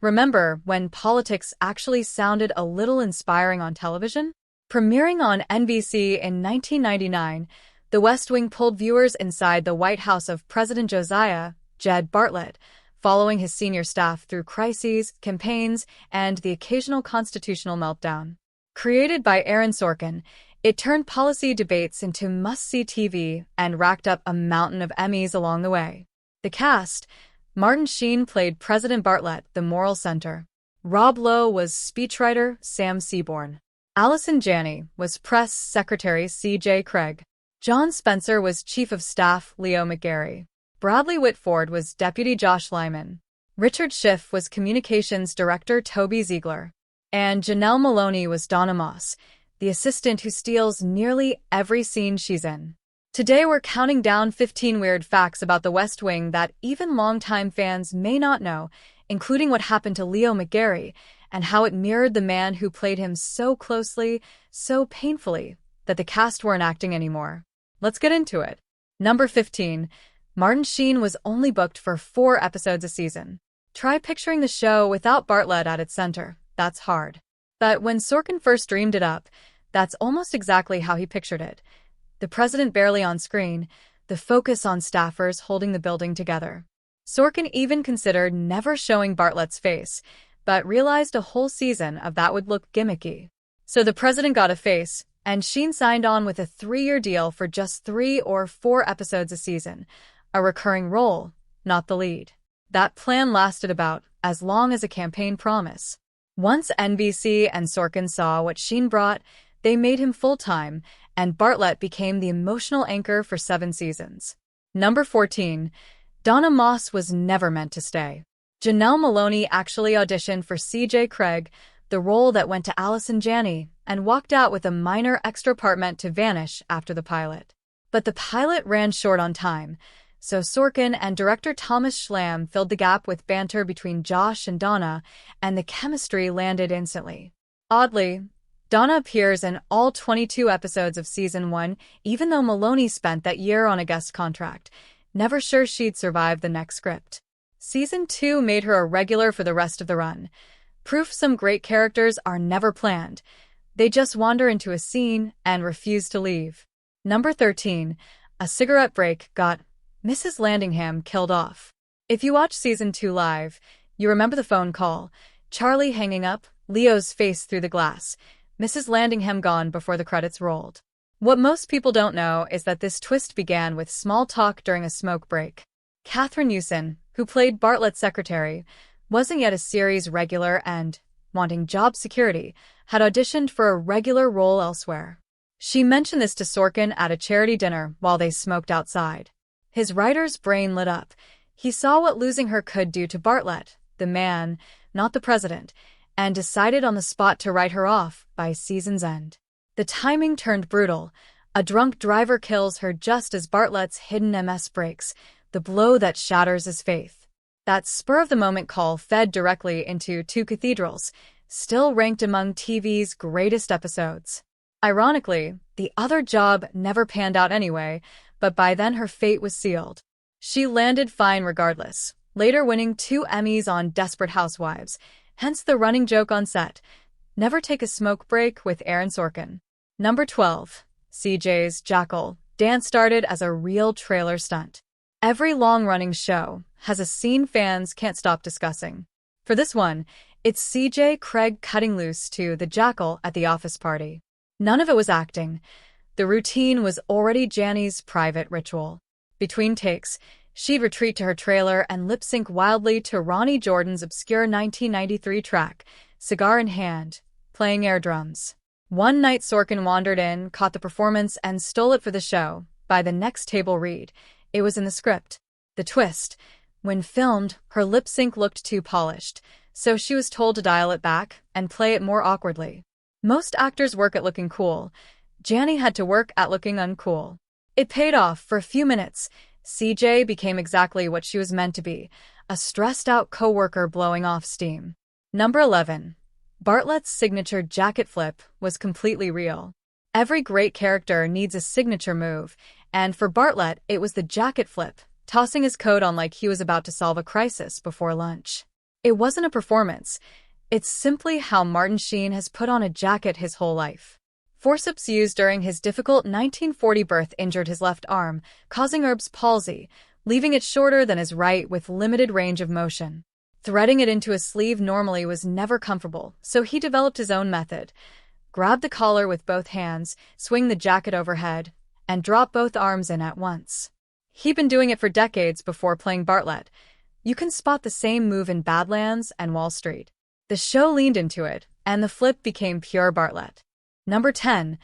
Remember when politics actually sounded a little inspiring on television? Premiering on NBC in 1999, The West Wing pulled viewers inside the White House of President Josiah Jed Bartlet, following his senior staff through crises, campaigns, and the occasional constitutional meltdown. Created by Aaron Sorkin, it turned policy debates into must-see TV and racked up a mountain of Emmys along the way. The cast: Martin Sheen played President Bartlet, the moral center. Rob Lowe was speechwriter Sam Seaborn. Allison Janney was press secretary C.J. Craig. John Spencer was chief of staff Leo McGarry. Bradley Whitford was deputy Josh Lyman. Richard Schiff was communications director Toby Ziegler. And Janelle Maloney was Donna Moss, the assistant who steals nearly every scene she's in. Today we're counting down 15 weird facts about The West Wing that even longtime fans may not know, including what happened to Leo McGarry and how it mirrored the man who played him so closely, so painfully, that the cast weren't acting anymore. Let's get into it. Number 15. Martin Sheen was only booked for 4 episodes a season. Try picturing the show without Bartlet at its center. That's hard. But when Sorkin first dreamed it up, that's almost exactly how he pictured it. The president barely on screen, the focus on staffers holding the building together. Sorkin even considered never showing Bartlet's face, but realized a whole season of that would look gimmicky. So the president got a face, and Sheen signed on with a 3-year deal for just 3 or 4 episodes a season, a recurring role, not the lead. That plan lasted about as long as a campaign promise. Once NBC and Sorkin saw what Sheen brought, they made him full-time, and Bartlet became the emotional anchor for 7 seasons. Number 14. Donna Moss was never meant to stay. Janelle Maloney actually auditioned for C.J. Craig, the role that went to Allison Janney, and walked out with a minor extra part meant to vanish after the pilot. But the pilot ran short on time, so Sorkin and director Thomas Schlam filled the gap with banter between Josh and Donna, and the chemistry landed instantly. Oddly, Donna appears in all 22 episodes of Season 1, even though Maloney spent that year on a guest contract, never sure she'd survive the next script. Season 2 made her a regular for the rest of the run. Proof some great characters are never planned. They just wander into a scene and refuse to leave. Number 13. A cigarette break got Mrs. Landingham killed off. If you watch Season 2 live, you remember the phone call, Charlie hanging up, Leo's face through the glass, Mrs. Landingham gone before the credits rolled. What most people don't know is that this twist began with small talk during a smoke break. Catherine Newson, who played Bartlet's secretary, wasn't yet a series regular and, wanting job security, had auditioned for a regular role elsewhere. She mentioned this to Sorkin at a charity dinner while they smoked outside. His writer's brain lit up. He saw what losing her could do to Bartlet, the man, not the president, and decided on the spot to write her off by season's end. The timing turned brutal. A drunk driver kills her just as Bartlet's hidden MS breaks, the blow that shatters his faith. That spur-of-the-moment call fed directly into Two Cathedrals, still ranked among TV's greatest episodes. Ironically, the other job never panned out anyway, but by then her fate was sealed. She landed fine regardless, later winning 2 Emmys on Desperate Housewives, hence the running joke on set, never take a smoke break with Aaron Sorkin. Number 12. CJ's Jackal dance started as a real trailer stunt. Every long-running show has a scene fans can't stop discussing. For this one, it's CJ Craig cutting loose to the Jackal at the office party. None of it was acting. The routine was already Janney's private ritual. Between takes, she'd retreat to her trailer and lip-sync wildly to Ronnie Jordan's obscure 1993 track, cigar in hand, playing air drums. One night Sorkin wandered in, caught the performance, and stole it for the show. By the next table read, it was in the script. The twist: when filmed, her lip-sync looked too polished, so she was told to dial it back and play it more awkwardly. Most actors work at looking cool. Janney had to work at looking uncool. It paid off. For a few minutes, CJ became exactly what she was meant to be, a stressed-out coworker blowing off steam. Number 11. Bartlet's signature jacket flip was completely real. Every great character needs a signature move, and for Bartlet, it was the jacket flip, tossing his coat on like he was about to solve a crisis before lunch. It wasn't a performance. It's simply how Martin Sheen has put on a jacket his whole life. Forceps used during his difficult 1940 birth injured his left arm, causing Erb's palsy, leaving it shorter than his right with limited range of motion. Threading it into a sleeve normally was never comfortable, so he developed his own method. Grab the collar with both hands, swing the jacket overhead, and drop both arms in at once. He'd been doing it for decades before playing Bartlett. You can spot the same move in Badlands and Wall Street. The show leaned into it, and the flip became pure Bartlett. Number 10.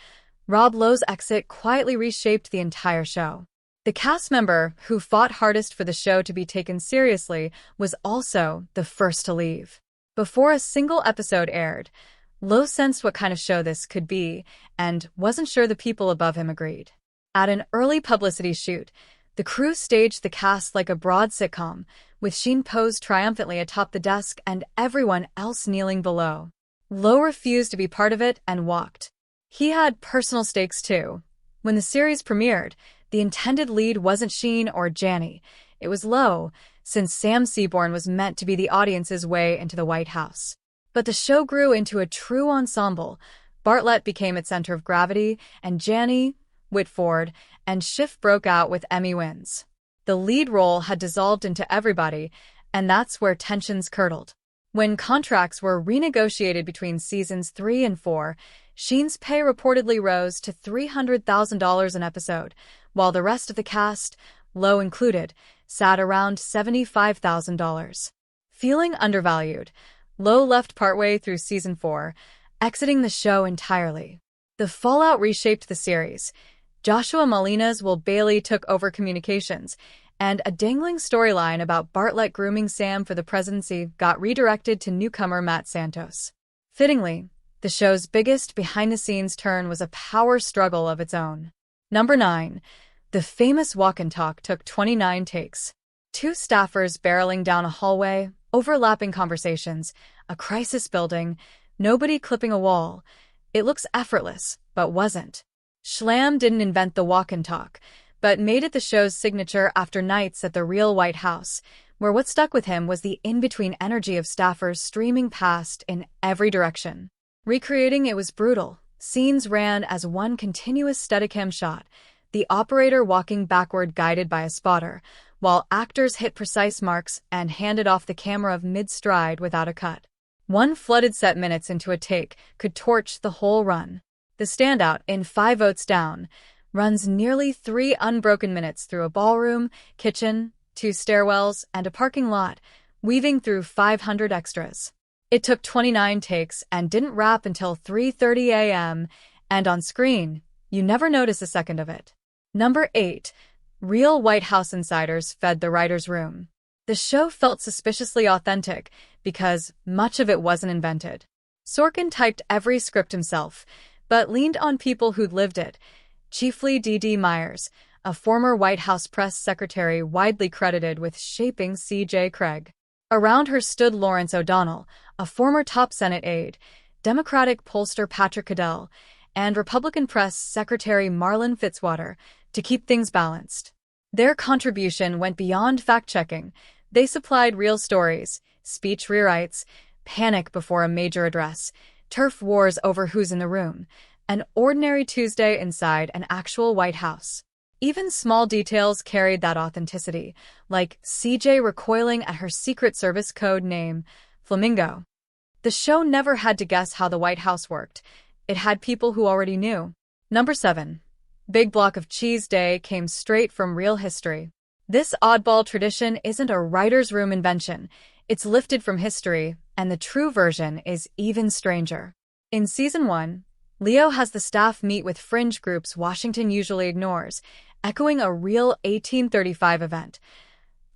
Rob Lowe's exit quietly reshaped the entire show. The cast member who fought hardest for the show to be taken seriously was also the first to leave. Before a single episode aired, Lowe sensed what kind of show this could be and wasn't sure the people above him agreed. At an early publicity shoot, the crew staged the cast like a broad sitcom, with Sheen posed triumphantly atop the desk and everyone else kneeling below. Lowe refused to be part of it and walked. He had personal stakes too. When the series premiered, the intended lead wasn't Sheen or Janny. It was Lowe, since Sam Seaborn was meant to be the audience's way into the White House. But the show grew into a true ensemble. Bartlett became its center of gravity, and Janny, Whitford, and Schiff broke out with Emmy wins. The lead role had dissolved into everybody, and that's where tensions curdled. When contracts were renegotiated between seasons 3 and 4, Sheen's pay reportedly rose to $300,000 an episode, while the rest of the cast, Lowe included, sat around $75,000. Feeling undervalued, Lowe left partway through season 4, exiting the show entirely. The fallout reshaped the series. Joshua Malina's Will Bailey took over communications, and a dangling storyline about Bartlett grooming Sam for the presidency got redirected to newcomer Matt Santos. Fittingly, the show's biggest behind-the-scenes turn was a power struggle of its own. Number 9. The famous walk and talk took 29 takes. Two staffers barreling down a hallway, overlapping conversations, a crisis building, nobody clipping a wall. It looks effortless, but wasn't. Schlam didn't invent the walk and talk, but made it the show's signature after nights at the real White House, where what stuck with him was the in-between energy of staffers streaming past in every direction. Recreating it was brutal. Scenes ran as one continuous Steadicam shot, the operator walking backward guided by a spotter, while actors hit precise marks and handed off the camera of mid-stride without a cut. One flooded set minutes into a take could torch the whole run. The standout, in 5 votes down, runs nearly 3 unbroken minutes through a ballroom, kitchen, 2 stairwells, and a parking lot, weaving through 500 extras. It took 29 takes and didn't wrap until 3:30 a.m., and on screen, you never notice a second of it. Number 8. Real White House insiders fed the writer's room. The show felt suspiciously authentic because much of it wasn't invented. Sorkin typed every script himself, but leaned on people who'd lived it, chiefly D.D. Myers, a former White House press secretary widely credited with shaping C.J. Craig. Around her stood Lawrence O'Donnell, a former top Senate aide, Democratic pollster Patrick Cadell, and Republican press secretary Marlin Fitzwater, to keep things balanced. Their contribution went beyond fact-checking. They supplied real stories, speech rewrites, panic before a major address, turf wars over who's in the room, an ordinary Tuesday inside an actual White House. Even small details carried that authenticity, like CJ recoiling at her Secret Service code name, Flamingo. The show never had to guess how the White House worked. It had people who already knew. Number 7. Big Block of Cheese Day came straight from real history. This oddball tradition isn't a writer's room invention. It's lifted from history, and the true version is even stranger. In Season 1, Leo has the staff meet with fringe groups Washington usually ignores, echoing a real 1835 event.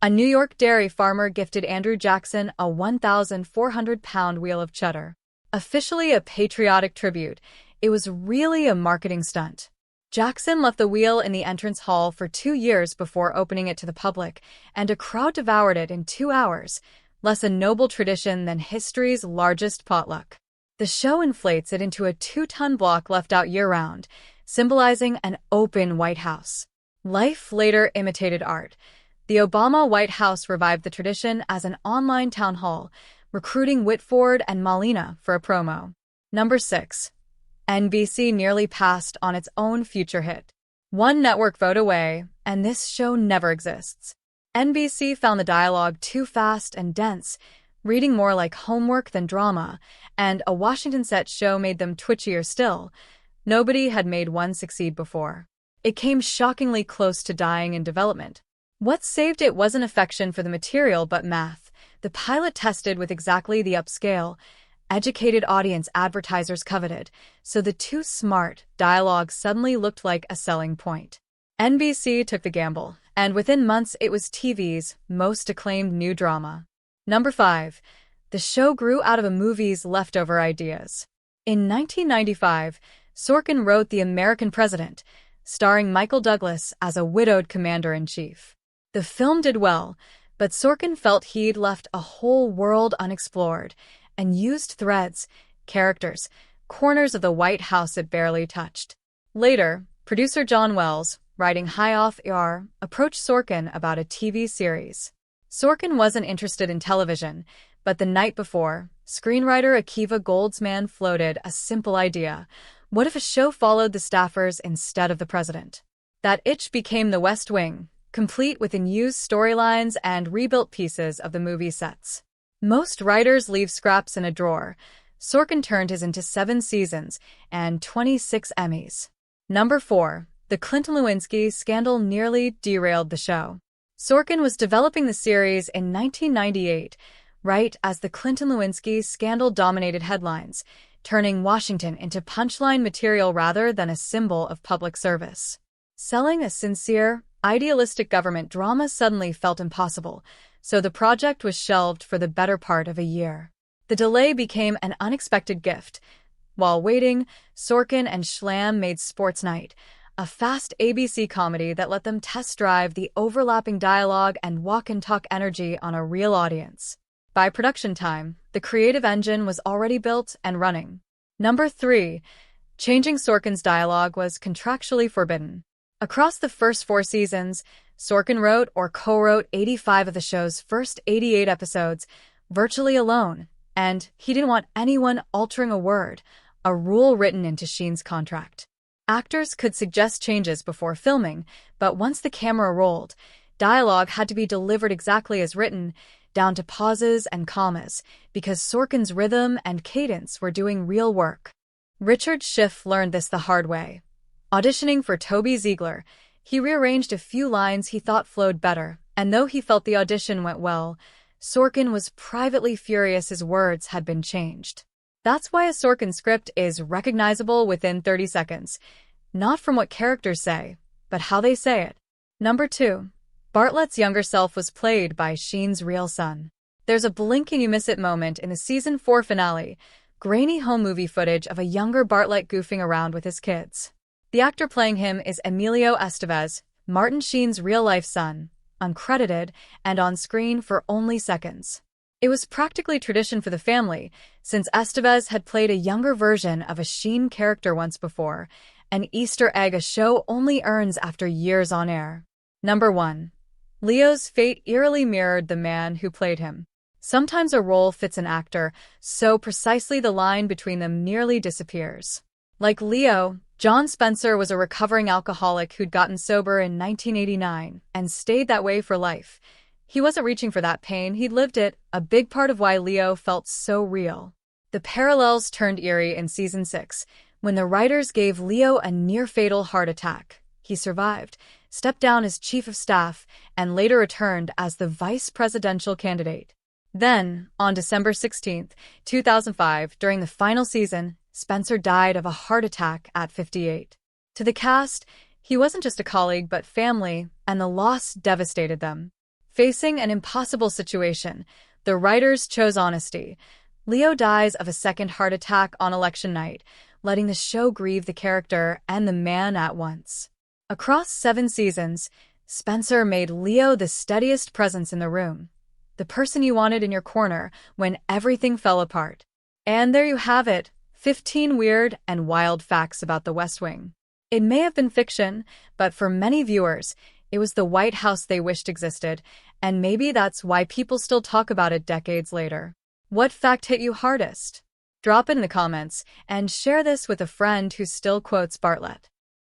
A New York dairy farmer gifted Andrew Jackson a 1,400-pound wheel of cheddar. Officially a patriotic tribute, it was really a marketing stunt. Jackson left the wheel in the entrance hall for 2 years before opening it to the public, and a crowd devoured it in 2 hours, less a noble tradition than history's largest potluck. The show inflates it into a 2-ton block left out year-round, symbolizing an open White House. Life later imitated art. The Obama White House revived the tradition as an online town hall, recruiting Whitford and Molina for a promo. Number 6. NBC nearly passed on its own future hit. One network vote away, and this show never exists. NBC found the dialogue too fast and dense, reading more like homework than drama, and a Washington set show made them twitchier still. Nobody had made one succeed before. It came shockingly close to dying in development. What saved it wasn't affection for the material but math. The pilot tested with exactly the upscale, educated audience advertisers coveted, so the too smart dialogue suddenly looked like a selling point. NBC took the gamble, and within months it was TV's most acclaimed new drama. Number 5. The show grew out of a movie's leftover ideas. In 1995, Sorkin wrote The American President, starring Michael Douglas as a widowed commander-in-chief. The film did well, but Sorkin felt he'd left a whole world unexplored and used threads, characters, corners of the White House it barely touched. Later, producer John Wells, writing high off air, approached Sorkin about a TV series. Sorkin wasn't interested in television, but the night before, screenwriter Akiva Goldsman floated a simple idea. What if a show followed the staffers instead of the president? That itch became The West Wing, complete with unused storylines and rebuilt pieces of the movie sets. Most writers leave scraps in a drawer. Sorkin turned his into 7 seasons and 26 Emmys. Number 4. The Clinton Lewinsky scandal nearly derailed the show. Sorkin was developing the series in 1998, right as the Clinton Lewinsky scandal dominated headlines, turning Washington into punchline material rather than a symbol of public service. Selling a sincere, idealistic government drama suddenly felt impossible, so the project was shelved for the better part of a year. The delay became an unexpected gift. While waiting, Sorkin and Schlam made Sports Night, a fast ABC comedy that let them test drive the overlapping dialogue and walk-and-talk energy on a real audience. By production time, the creative engine was already built and running. Number 3. Changing Sorkin's dialogue was contractually forbidden. Across the first 4 seasons, Sorkin wrote or co-wrote 85 of the show's first 88 episodes, virtually alone, and he didn't want anyone altering a word, a rule written into Sheen's contract. Actors could suggest changes before filming, but once the camera rolled, dialogue had to be delivered exactly as written, down to pauses and commas, because Sorkin's rhythm and cadence were doing real work. Richard Schiff learned this the hard way. Auditioning for Toby Ziegler, he rearranged a few lines he thought flowed better, and though he felt the audition went well, Sorkin was privately furious his words had been changed. That's why a Sorkin script is recognizable within 30 seconds, not from what characters say, but how they say it. Number 2. Bartlett's younger self was played by Sheen's real son. There's a blink-and-you-miss-it moment in the season 4 finale, grainy home movie footage of a younger Bartlett goofing around with his kids. The actor playing him is Emilio Estevez, Martin Sheen's real-life son, uncredited and on screen for only seconds. It was practically tradition for the family, since Estevez had played a younger version of a Sheen character once before, an Easter egg a show only earns after years on air. Number 1. Leo's fate eerily mirrored the man who played him. Sometimes a role fits an actor, so precisely the line between them nearly disappears. Like Leo, John Spencer was a recovering alcoholic who'd gotten sober in 1989 and stayed that way for life. He wasn't reaching for that pain, he'd lived it, a big part of why Leo felt so real. The parallels turned eerie in season 6, when the writers gave Leo a near-fatal heart attack. He survived, stepped down as chief of staff, and later returned as the vice presidential candidate. Then, on December 16, 2005, during the final season, Spencer died of a heart attack at 58. To the cast, he wasn't just a colleague but family, and the loss devastated them. Facing an impossible situation, the writers chose honesty. Leo dies of a second heart attack on election night, letting the show grieve the character and the man at once. Across 7 seasons, Spencer made Leo the steadiest presence in the room, the person you wanted in your corner when everything fell apart. And there you have it, 15 weird and wild facts about the West Wing. It may have been fiction, but for many viewers, it was the White House they wished existed, and maybe that's why people still talk about it decades later. What fact hit you hardest? Drop it in the comments and share this with a friend who still quotes Bartlett.